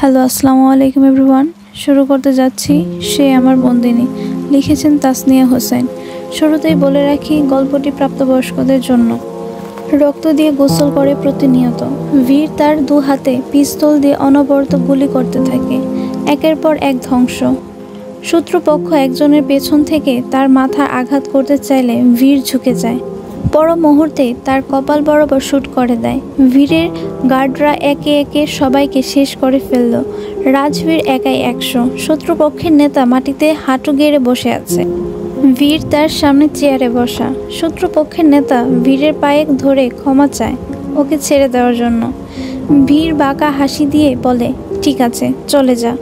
Hello, আসসালামু আলাইকুম everyone. শুরু করতে যাচ্ছি সে আমার বন্দিনী, লিখেছেন তাসনিয়া হোসেন। শুরুতেই বলে রাখি, গল্পটি প্রাপ্তবয়স্কদের জন্য। রক্ত দিয়ে গোসল করে প্রতিনিয়ত। বীর তার দু হাতে পিস্তল দিয়ে অনবরত গুলি করতে থাকে, একের পর এক ধ্বংস। শত্রুপক্ষ একজনের পেছন থেকে তার মাথা আঘাত করতে চাইলে বীর ঝুঁকে যায়। পর মুহূর্তে তার কপাল বরাবর শুট করে দেয়। বীরের গার্ডরা একে একে সবাইকে শেষ করে ফেলল। রাজবীর একাই 100। শত্রুপক্ষের নেতা মাটিতে হাঁটু গেড়ে বসে আছে। বীর তার সামনে চেয়ারে বসা। শত্রুপক্ষের নেতা বীরের পায়ে ধরে ক্ষমা চায় ওকে ছেড়ে দেওয়ার জন্য। বীর বাঁকা হাসি দিয়ে বলে, ঠিক আছে, চলে যা।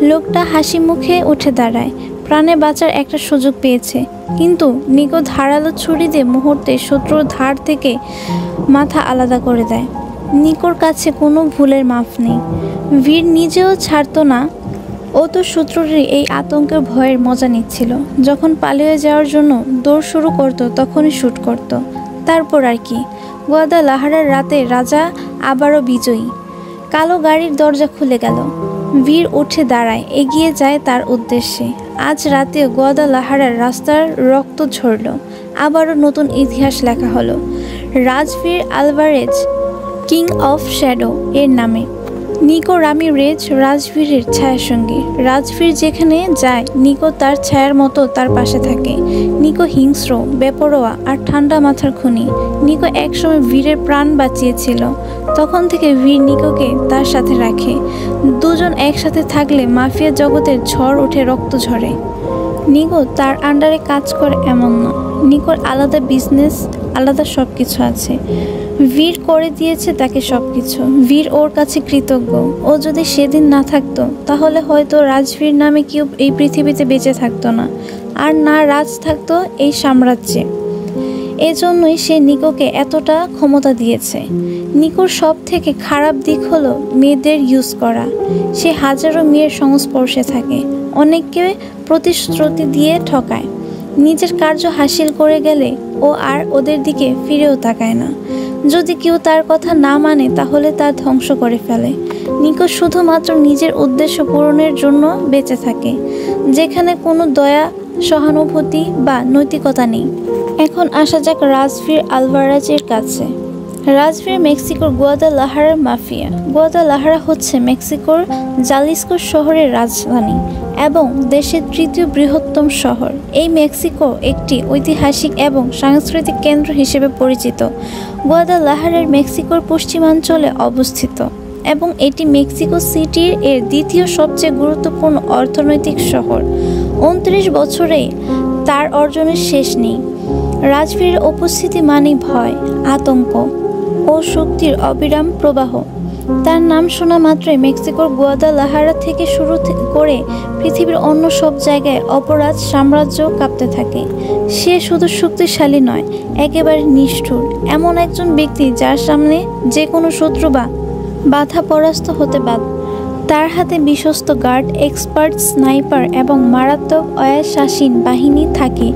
লোকটা হাসি মুখে উঠে দাঁড়ায়। প্রাণে বাঁচার একটা সুযোগ পেয়েছে, কিন্তু নিকো ধারালো ছুরি দিয়ে মুহূর্তে শত্রুর ধার থেকে মাথা আলাদা করে দেয়। নিকোর কাছে কোনো ভুলের মাফ নেই। বীর নিজেও ছাড়তো না। ও তো শত্রুরই এই আতঙ্কের ভয়ের মজা নিচ্ছিল। যখন পালিয়ে যাওয়ার জন্য দৌড় শুরু করত, তখনই শ্যুট করত। তারপর আর কি, গোয়াদালাহারার রাতে রাজা আবারও বিজয়ী। কালো গাড়ির দরজা খুলে গেল। বীর উঠে দাঁড়ায়, এগিয়ে যায় তার উদ্দেশ্যে। আজ রাতে গোয়াদালাহারার রাস্তার রক্ত ঝরল। আবারও নতুন ইতিহাস লেখা হলো Rajbir Alvarez, king of shadow এর নামে। নিকো রামিরেজ রাজবীরের ছায়াসঙ্গী। রাজবীর যেখানে যায়, নিকো তার ছায়ার মতো তার পাশে থাকে। নিকো হিংস্র, বেপরোয়া আর ঠান্ডা মাথার খুনি। নিকো একসময় বীরের প্রাণ বাঁচিয়েছিল। তখন থেকে বীর নিকোকে তার সাথে রাখে। দুজন একসাথে থাকলে মাফিয়া জগতের ঝড় উঠে, রক্ত ঝরে। নিকো তার আন্ডারে কাজ করে এমন না। নিকোর আলাদা বিজনেস, আলাদা সব কিছু আছে। বীর করে দিয়েছে তাকে সব কিছু। বীর ওর কাছে কৃতজ্ঞ। ও যদি সেদিন না থাকতো, তাহলে হয়তো রাজবীর নামে কেউ এই পৃথিবীতে বেঁচে থাকতো না, আর না রাজ থাকতো এই সাম্রাজ্যে। এজন্যই সে নিকোকে এতটা ক্ষমতা দিয়েছে। নিকোর সব থেকে খারাপ দিক হলো মেয়েদের ইউজ করা। সে হাজারো মেয়ের সংস্পর্শে থাকে, অনেককে প্রতিশ্রুতি দিয়ে ঠকায়। নিজের কার্য হাসিল করে গেলে ও আর ওদের দিকে ফিরেও তাকায় না। যদি কেউ তার কথা না মানে, তাহলে তা ধ্বংস করে ফেলে। নিকো শুধুমাত্র নিজের উদ্দেশ্য পূরণের জন্য বেঁচে থাকে, যেখানে কোনো দয়া, সহানুভূতি বা নৈতিকতা নেই। এখন আসা যাক রাজবীর আলভারেজের কাছে। রাজবীর মেক্সিকোর গোয়াদালাহারার মাফিয়া। গোয়াদালাহারা হচ্ছে মেক্সিকোর জালিস্কো শহরের রাজধানী এবং দেশের তৃতীয় বৃহত্তম শহর। এই মেক্সিকো একটি ঐতিহাসিক এবং সাংস্কৃতিক কেন্দ্র হিসেবে পরিচিত। গোয়াদালাহারার মেক্সিকোর পশ্চিমাঞ্চলে অবস্থিত এবং এটি মেক্সিকো সিটির এর দ্বিতীয় সবচেয়ে গুরুত্বপূর্ণ অর্থনৈতিক শহর। 29 বছরে তার অর্জনের শেষ নেই। রাজবীরের উপস্থিতি মানেই ভয়, আতঙ্ক ও শক্তির অবিরাম প্রবাহ। তার নাম শোনা মাত্রই মেক্সিকোর গোয়াদালাহারা থেকে শুরু করে পৃথিবীর অন্য সব জায়গায় অপরাধ সাম্রাজ্য কাঁপতে থাকে। সে শুধু শক্তিশালী নয়, একেবারে নিষ্ঠুর। এমন একজন ব্যক্তি যার সামনে যে কোনো শত্রু বা বাধা পরাস্ত হতে বাধ্য। তার হাতে বিশ্বস্ত গার্ড, এক্সপার্ট স্নাইপার এবং মারাত্মক অ্যাসাসিন বাহিনী থাকে,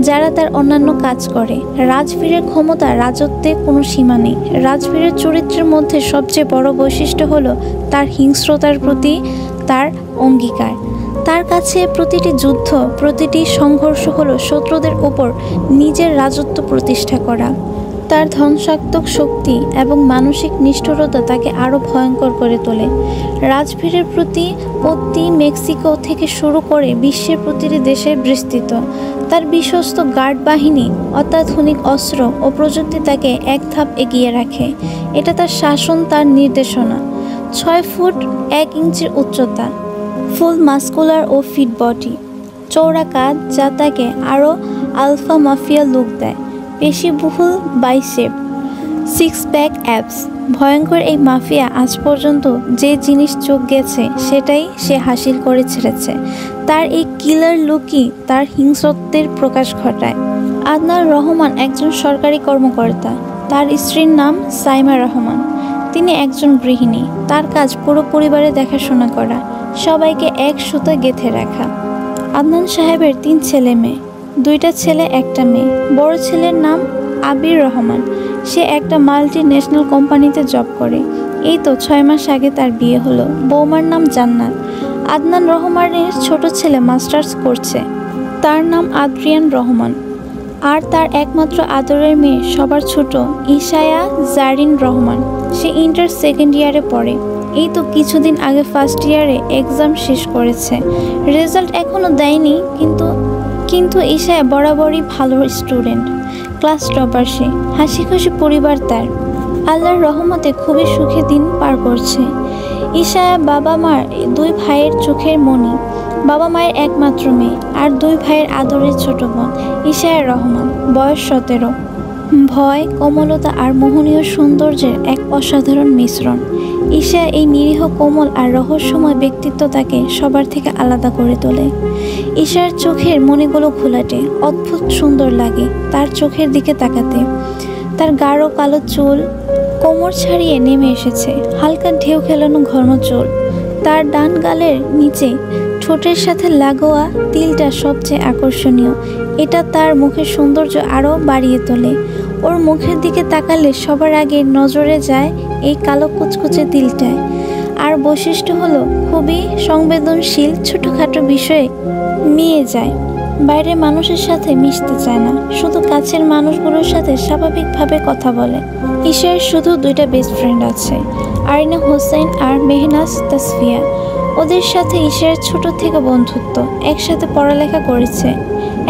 যারা তার অন্যান্য কাজ করে। রাজবীরের ক্ষমতা, রাজত্বে কোনো সীমা নেই। রাজবীরের চরিত্রের মধ্যে সবচেয়ে বড় বৈশিষ্ট্য হলো তার হিংস্রতার প্রতি তার অঙ্গীকার। তার কাছে প্রতিটি যুদ্ধ, প্রতিটি সংঘর্ষ হলো শত্রুদের উপর নিজের রাজত্ব প্রতিষ্ঠা করা। তার ধ্বংসাত্মক শক্তি এবং মানসিক নিষ্ঠুরতা তাকে আরও ভয়ঙ্কর করে তোলে। রাজবীরের প্রতিপত্তি মেক্সিকো থেকে শুরু করে বিশ্বের প্রতিটি দেশে বিস্তৃত। তার বিশ্বস্ত গার্ড বাহিনী, অত্যাধুনিক অস্ত্র ও প্রযুক্তি তাকে এক ধাপ এগিয়ে রাখে। এটা তার শাসন, তার নির্দেশনা। 6 ফুট 1 ইঞ্চির উচ্চতা, ফুল মাস্কুলার ও ফিট বডি, চওড়া কাঁধ যা তাকে আরও আলফা মাফিয়া লুক দেয়, পেশিবহুল বাইসেপ, 6 প্যাক অ্যাবস। ভয়ঙ্কর এই মাফিয়া আজ পর্যন্ত যে জিনিস চোখ গেছে, সেটাই সে হাসিল করে ছেড়েছে। তার এই কিলার লুকই তার হিংস্রত্বের প্রকাশ ঘটায়। আদনান রহমান একজন সরকারি কর্মকর্তা। তার স্ত্রীর নাম সাইমা রহমান। তিনি একজন গৃহিণী। তার কাজ পুরো পরিবারে দেখাশোনা করা, সবাইকে এক সুতোয় গেঁথে রাখা। আদনান সাহেবের 3 ছেলে মেয়ে, 2টা ছেলে 1টা মেয়ে। বড় ছেলের নাম আবির রহমান। সে একটা মাল্টি ন্যাশনাল কোম্পানিতে জব করে। এই তো 6 মাস আগে তার বিয়ে হলো। বৌমার নাম জান্নাত। আদনান রহমানের ছোট ছেলে মাস্টার্স করছে, তার নাম আদ্রিয়ান রহমান। আর তার একমাত্র আদরের মেয়ে সবার ছোট ইশায়া জারিন রহমান, সে ইন্টার সেকেন্ড ইয়ারে পড়ে। এই তো কিছুদিন আগে ফার্স্ট ইয়ারে এক্সাম শেষ করেছে, রেজাল্ট এখনও দেয়নি, কিন্তু ইশায়া বরাবরই ভালো স্টুডেন্ট, ক্লাস টপার সে। হাসি খুশি পরিবার তার, আল্লাহর রহমতে খুবই সুখে দিন পার করছে। ইশায়া বাবা মার 2 ভাইয়ের চোখের মণি, বাবা মায়ের একমাত্র মেয়ে আর 2 ভাইয়ের আদরের ছোট বোন ইশায়া রহমান, বয়স 17। ভয়, কোমলতা আর মোহনীয় সৌন্দর্যের এক অসাধারণ মিশ্রণ। ইশায়া এই নিরীহ, কোমল আর রহস্যময় ব্যক্তিত্ব তাকে সবার থেকে আলাদা করে তোলে। ইশার চোখের মণিগুলো ঘোলাটে, অদ্ভুত সুন্দর লাগে তার চোখের দিকে তাকাতে। তার গাঢ় কালো চুল কোমর ছাড়িয়ে নেমে এসেছে, হালকা ঢেউ খেলানো ঘন চুল। তার ডান গালের নিচে ঠোঁটের সাথে লাগোয়া তিলটা সবচেয়ে আকর্ষণীয়, এটা তার মুখের সৌন্দর্য আরও বাড়িয়ে তোলে। ওর মুখের দিকে তাকালে সবার আগে নজরে যায় এই কালো কুচকুচে তিলটায়। আর বৈশিষ্ট্য হলো খুবই সংবেদনশীল, ছোটোখাটো বিষয়ে মিয়ে যায়। বাইরের মানুষের সাথে মিশতে চায় না, শুধু কাছের মানুষগুলোর সাথে স্বাভাবিকভাবে কথা বলে। ঈশার শুধু 2টা বেস্ট ফ্রেন্ড আছে, আরিনা হোসেন আর মেহনাজ তাসফিয়া। ওদের সাথে ঈশার ছোট থেকে বন্ধুত্ব, একসাথে পড়ালেখা করেছে,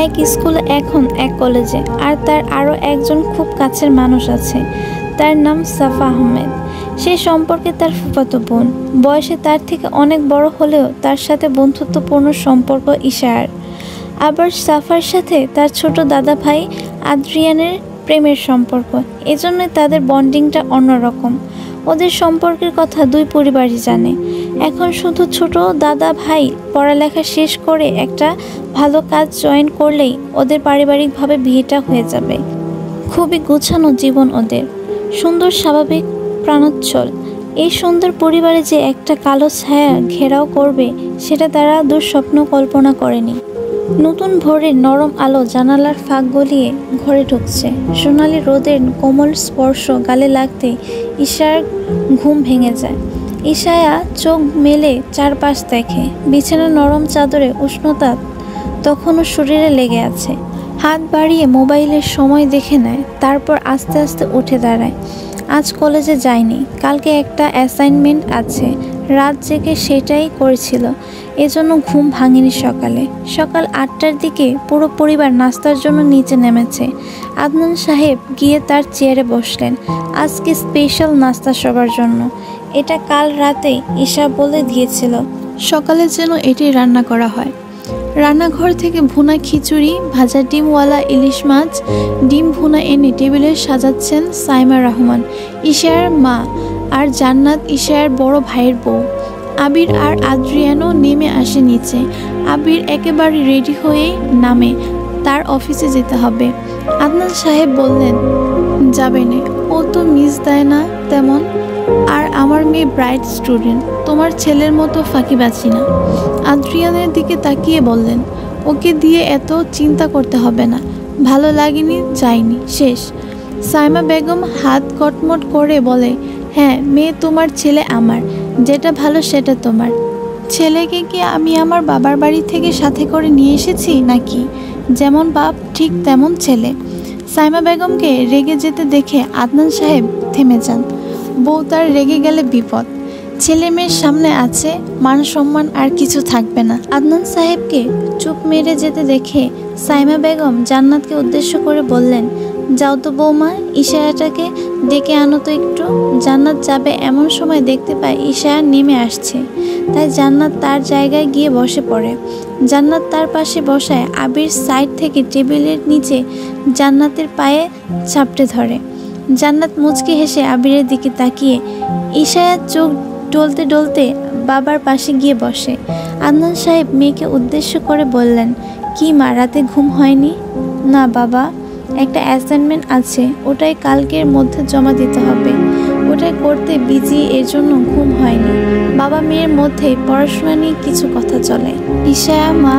এক স্কুলে, এখন এক কলেজে। আর তার আরও একজন খুব কাছের মানুষ আছে, তার নাম সাফা আহমেদ। সে সম্পর্কে তার ফুফাতো বোন, বয়সে তার থেকে অনেক বড় হলেও তার সাথে বন্ধুত্বপূর্ণ সম্পর্ক ঈশার। আবার সাফার সাথে তার ছোট দাদা ভাই আদ্রিয়ানের প্রেমের সম্পর্ক, এজন্যই তাদের বন্ডিংটা অন্যরকম। ওদের সম্পর্কের কথা 2 পরিবারই জানে। এখন শুধু ছোট দাদা ভাই পড়ালেখা শেষ করে একটা ভালো কাজ জয়েন করলেই ওদের পারিবারিকভাবে বিয়েটা হয়ে যাবে। খুবই গোছানো জীবন ওদের, সুন্দর, স্বাভাবিক, প্রাণোচ্ছল। এই সুন্দর পরিবারে যে একটা কালো ছায়া ঘেরাও করবে সেটা তারা দুঃস্বপ্ন কল্পনা করেনি। নতুন ভোরের নরম আলো জানালার ফাঁক গলিয়ে ঘরে ঢুকছে, সোনালি রোদের কোমল স্পর্শ গালে লাগতে ঈশার ঘুম ভেঙে যায়। ঈশায়া চোখ মেলে চারপাশ দেখে, বিছানার নরম চাদরে উষ্ণতা তখনও শরীরে লেগে আছে। হাত বাড়িয়ে মোবাইলের সময় দেখে নেয়, তারপর আস্তে আস্তে উঠে দাঁড়ায়। আজ কলেজে যায়নি, কালকে একটা অ্যাসাইনমেন্ট আছে, রাত জেগে সেটাই করেছিল, এজন্য ঘুম ভাঙেনি। সকাল 8টার দিকে পুরো পরিবার নাস্তার জন্য নিচে নেমেছে। আদনান সাহেব গিয়ে তার চেয়ারে বসলেন। আজকে স্পেশাল নাস্তা সবার জন্য, এটা কাল রাতে ঈশা বলে দিয়েছিল সকালে যেন এটি রান্না করা হয়। রান্নাঘর থেকে ভুনা খিচুড়ি, ভাজা ডিমওয়ালা ইলিশ মাছ, ডিম ভুনা এনে টেবিলে সাজাচ্ছেন সাইমা রহমান, ঈশার মা, আর জান্নাত ঈশার বড় ভাইয়ের বউ। আবির আর আদ্রিয়ানও নেমে আসে নিচে। আবির একেবারে রেডি হয়েই নামে, তার অফিসে যেতে হবে। আদনান সাহেব বললেন, যাবে না, ও তো মিস দেয় না তেমন, আর আমার মেয়ে ব্রাইট স্টুডেন্ট, তোমার ছেলের মতো ফাঁকিবাজি না। আদ্রিয়ানের দিকে তাকিয়ে বললেন, ওকে দিয়ে এত চিন্তা করতে হবে না, ভালো লাগেনি, যায়নি, শেষ। সাইমা বেগম হাত কটমট করে বলে, হ্যাঁ মেয়ে তোমার, ছেলে আমার, যেটা ভালো সেটা তোমার। ছেলেকে কি আমি আমার বাবার বাড়ি থেকে সাথে করে নিয়ে এসেছি নাকি? যেমন বাপ ঠিক তেমন ছেলে। সাইমা বেগমকে রেগে যেতে দেখে আদনান সাহেব থেমে যান। বউ তার রেগে গেলে বিপদ, ছেলে মেয়ের সামনে আছে, মান সম্মান আর কিছু থাকবে না। আদনান সাহেবকে চুপ মেরে যেতে দেখে সাইমা বেগম জান্নাতকে উদ্দেশ্য করে বললেন, যাও তো বৌমা, ঈশায়াটাকে ডেকে আনো তো একটু। জান্নাত যাবে এমন সময় দেখতে পায় ঈশায়া নেমে আসছে, তাই জান্নাত তার জায়গায় গিয়ে বসে পড়ে। জান্নাত তার পাশে বসায়। আবির সাইড থেকে টেবিলের নিচে জান্নাতের পায়ে চাপটে ধরে। জান্নাত মুচকি হেসে আবিরের দিকে তাকিয়ে ঈশায়ার চোখ ডলতে ডলতে বাবার পাশে গিয়ে বসে। আদনান সাহেব মেয়েকে উদ্দেশ্য করে বললেন, কি মা, রাতে ঘুম হয়নি? না বাবা, একটা অ্যাসাইনমেন্ট আছে, ওটাই কালকের মধ্যে জমা দিতে হবে, ওটাই করতে বিজি, এর জন্য ঘুম হয়নি। বাবা মেয়ের মধ্যে পড়াশোনা নিয়ে কিছু কথা চলে। ঈশায়া মা,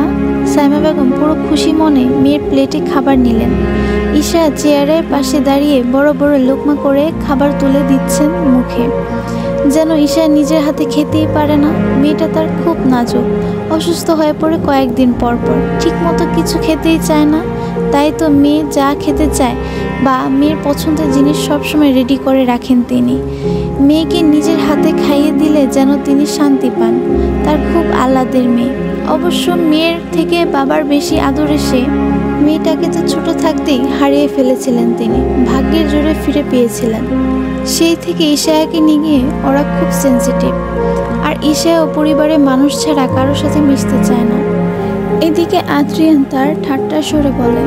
সাইমা বেগম পুরো খুশি মনে মেয়ের প্লেটে খাবার নিলেন। ঈশা চেয়ারের পাশে দাঁড়িয়ে বড় বড় লোকমা করে খাবার তুলে দিচ্ছেন মুখে। যেন ঈশা নিজের হাতে খেতেই পারে না। মেয়েটা তার খুব নাজুক, অসুস্থ হয়ে পড়ে কয়েকদিন পর পর, ঠিক মতো কিছু খেতেই চায় না। তাই তো মেয়ে যা খেতে চায় বা মেয়ের পছন্দের জিনিস সবসময় রেডি করে রাখেন তিনি। মেয়েকে নিজের হাতে খাইয়ে দিলে যেন তিনি শান্তি পান। তার খুব আহ্লাদের মেয়ে। অবশ্য মেয়ের থেকে বাবার বেশি আদরে সে। মেয়েটাকে তো ছোট থাকতেই হারিয়ে ফেলেছিলেন তিনি, ভাগ্যের জোরে ফিরে পেয়েছিলেন। সেই থেকে ঈশায়াকে নিয়ে ওরা খুব সেন্সিটিভ। আর ঈশায়া ও পরিবারের মানুষ ছাড়া কারোর সাথে মিশতে চায় না। এদিকে আদ্রিয়ান তার ঠাট্টা সুরে বলে,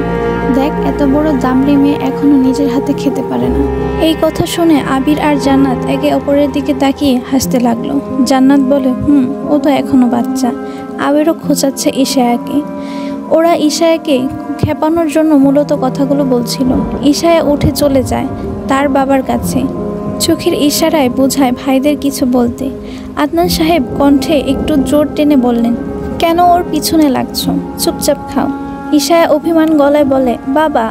দেখ, এত বড় দামড়ি মেয়ে এখনো নিজের হাতে খেতে পারে না। এই কথা শুনে আবির আর জান্নাত একে অপরের দিকে তাকিয়ে হাসতে লাগলো। জান্নাত বলে, ও তো এখনো বাচ্চা। আবিরও খোঁচাচ্ছে ঈশায়াকে। ওরা ঈশায়াকে খেপানোর জন্য মূলত কথাগুলো বলছিল। ঈশায়া উঠে চলে যায় তার বাবার কাছে, চোখের ইশারায় বোঝায় ভাইদের কিছু বলতে। আদনান সাহেব কণ্ঠে একটু জোর টেনে বললেন, কেন ওর পিছনে লাগছো? চুপচাপ খাও। ঈশায়া অভিমান গলায় বলে, বাবা,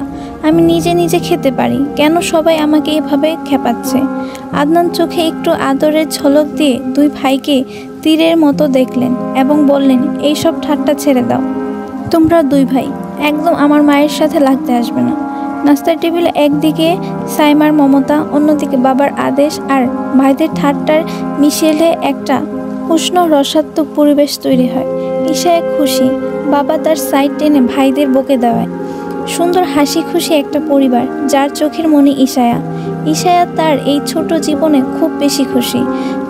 আমি নিজে নিজে খেতে পারি, কেন সবাই আমাকে এভাবে খেপাচ্ছে? আদনান চোখে একটু আদরের ঝলক দিয়ে দুই ভাইকে তীরের মতো দেখলেন এবং বললেন, এইসব ঠাট্টা ছেড়ে দাও। তোমরা দুই ভাই একদম আমার মায়ের সাথে লাগতে আসবে না। নাস্তার টেবিলে একদিকে সাইমার মমতা, অন্যদিকে বাবার আদেশ আর ভাইদের ঠাট্টার মিশেলে একটা উষ্ণ রসাত্মক পরিবেশ তৈরি হয়। ঈশায়া খুশি, বাবা তার সাইড টেনে ভাইদের বকে দেওয়ায়। সুন্দর হাসি খুশি একটা পরিবার, যার চোখের মনি ঈশায়া। ঈশায়া তার এই ছোট জীবনে খুব বেশি খুশি।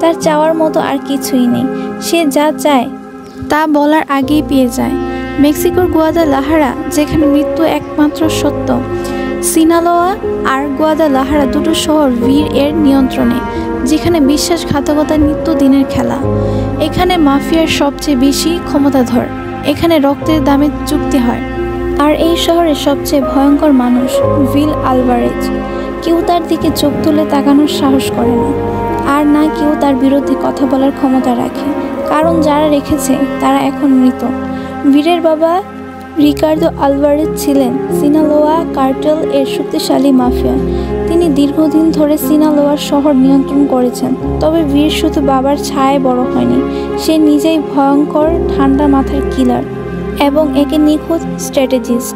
তার চাওয়ার মতো আর কিছুই নেই। সে যা চায় তা বলার আগেই পেয়ে যায়। মেক্সিকোর গুয়াদালাহারা, যেখানে মৃত্যু একমাত্র সত্য, সিনালোয়া আর গুয়াদালাহারা দুটো শহর ভির এর নিয়ন্ত্রণে, যেখানে বিশ্বাসঘাতকতা নিত্যদিনের খেলা। এখানে মাফিয়ার সবচেয়ে বেশি ক্ষমতাধর। এখানে রক্তের দামে চুক্তি হয়। আর এই শহরের সবচেয়ে ভয়ঙ্কর মানুষ উইল আলভারেজ। কেউ তার দিকে চোখ তুলে তাকানোর সাহস করে না, আর না কেউ তার বিরুদ্ধে কথা বলার ক্ষমতা রাখে, কারণ যারা রেখেছে তারা এখন মৃত। বীরের বাবা রিকার্দো আলভারেজ ছিলেন সিনালোয়া কার্টেল এর শক্তিশালী মাফিয়া। তিনি দীর্ঘদিন ধরে সিনালোয়ার শহর নিয়ন্ত্রণ করেছেন। তবে বীর শুধু বাবার ছায়ায় বড় হয়নি, সে নিজেই ভয়ঙ্কর ঠান্ডা মাথার কিলার এবং একে নিখুঁত স্ট্র্যাটেজিস্ট।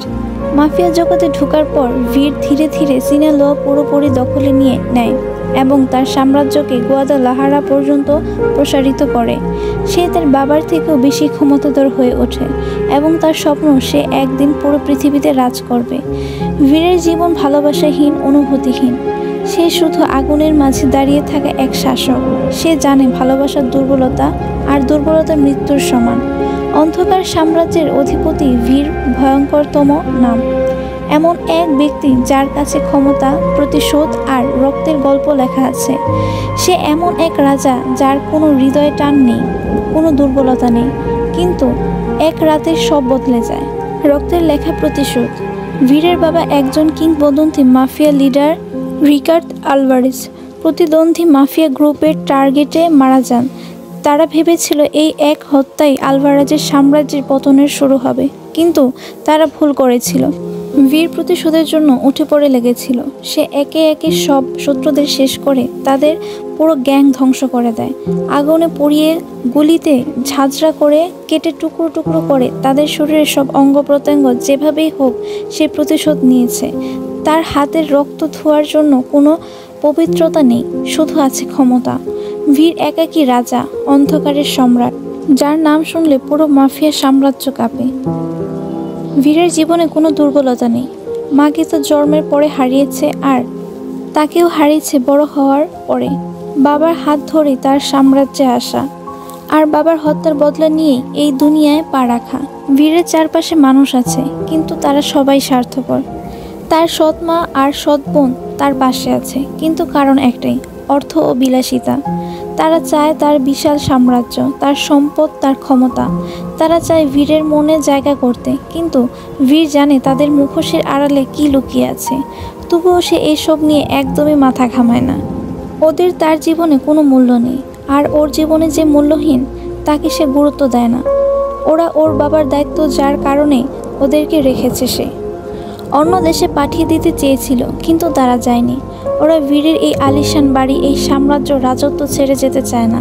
মাফিয়া জগতে ঢোকার পর বীর ধীরে ধীরে সিনালোয়া পুরোপুরি দখলে নিয়ে নেয় এবং তার সাম্রাজ্যকে গুয়াদালাহারা পর্যন্ত প্রসারিত করে। সে তার বাবার থেকেও বেশি ক্ষমতাধর হয়ে ওঠে এবং তার স্বপ্ন সে একদিন পুরো পৃথিবীতে রাজ করবে। বীরের জীবন ভালোবাসাহীন, অনুভূতিহীন। সে শুধু আগুনের মাঝে দাঁড়িয়ে থাকা এক শাসক। সে জানে ভালোবাসার দুর্বলতা, আর দুর্বলতা মৃত্যুর সমান। অন্ধকার সাম্রাজ্যের অধিপতি বীর ভয়ঙ্করতম নাম। এমন এক ব্যক্তি যার কাছে ক্ষমতা, প্রতিশোধ আর রক্তের গল্প লেখা আছে। সে এমন এক রাজা যার কোনো হৃদয়ে টান নেই, কোনো দুর্বলতা নেই, কিন্তু এক রাতে সব বদলে যায়। রক্তের লেখা প্রতিশোধ। বীরের বাবা একজন কিংবদন্তি মাফিয়া লিডার রিকার্ড আলভারেজ প্রতিদ্বন্দ্বী মাফিয়া গ্রুপের টার্গেটে মারা যান। তারা ভেবেছিল এই এক হত্যাই আলভারেজের সাম্রাজ্যের পতনের শুরু হবে, কিন্তু তারা ভুল করেছিল। বীর প্রতিশোধের জন্য উঠে পড়ে লেগেছিল। সে একে একে সব শত্রুদের শেষ করে তাদের পুরো গ্যাং ধ্বংস করে দেয়। আগুনে পুড়িয়ে, গুলিতে ঝাঁঝরা করে, কেটে টুকরো টুকরো করে তাদের শরীরের সব অঙ্গ প্রত্যঙ্গ যেভাবেই হোক সে প্রতিশোধ নিয়েছে। তার হাতের রক্ত ধোয়ার জন্য কোনো পবিত্রতা নেই, শুধু আছে ক্ষমতা। বীর একাকী রাজা, অন্ধকারের সম্রাট, যার নাম শুনলে পুরো মাফিয়া সাম্রাজ্য কাঁপে। বীরের জীবনে কোনো দুর্বলতা নেই। মাকে তো জন্মের পরে হারিয়েছে, আর তাকেও হারিয়েছে বড় হওয়ার পরে। বাবার হাত ধরে তার সাম্রাজ্যে আসা, আর বাবার হত্যার বদলা নিয়ে এই দুনিয়ায় পা রাখা। বীরের চারপাশে মানুষ আছে, কিন্তু তারা সবাই স্বার্থপর। তার সৎ মা আর সৎ বোন তার পাশে আছে, কিন্তু কারণ একটাই, অর্থ ও বিলাসিতা। তারা চায় তার বিশাল সাম্রাজ্য, তার সম্পদ, তার ক্ষমতা। তারা চায় বীরের মনে জায়গা করতে, কিন্তু বীর জানে তাদের মুখোশের আড়ালে কি লুকিয়ে আছে। তবুও সে এইসব নিয়ে একদমই মাথা ঘামায় না। ওদের তার জীবনে কোনো মূল্য নেই, আর ওর জীবনে যে মূল্যহীন তাকে সে গুরুত্ব দেয় না। ওরা ওর বাবার দায়িত্ব, যার কারণে ওদেরকে রেখেছে সে। অন্য দেশে পাঠিয়ে দিতে চেয়েছিল, কিন্তু তারা যায়নি। ওরা বীরের এই আলিশান বাড়ি, এই সাম্রাজ্য রাজত্ব ছেড়ে যেতে চায় না।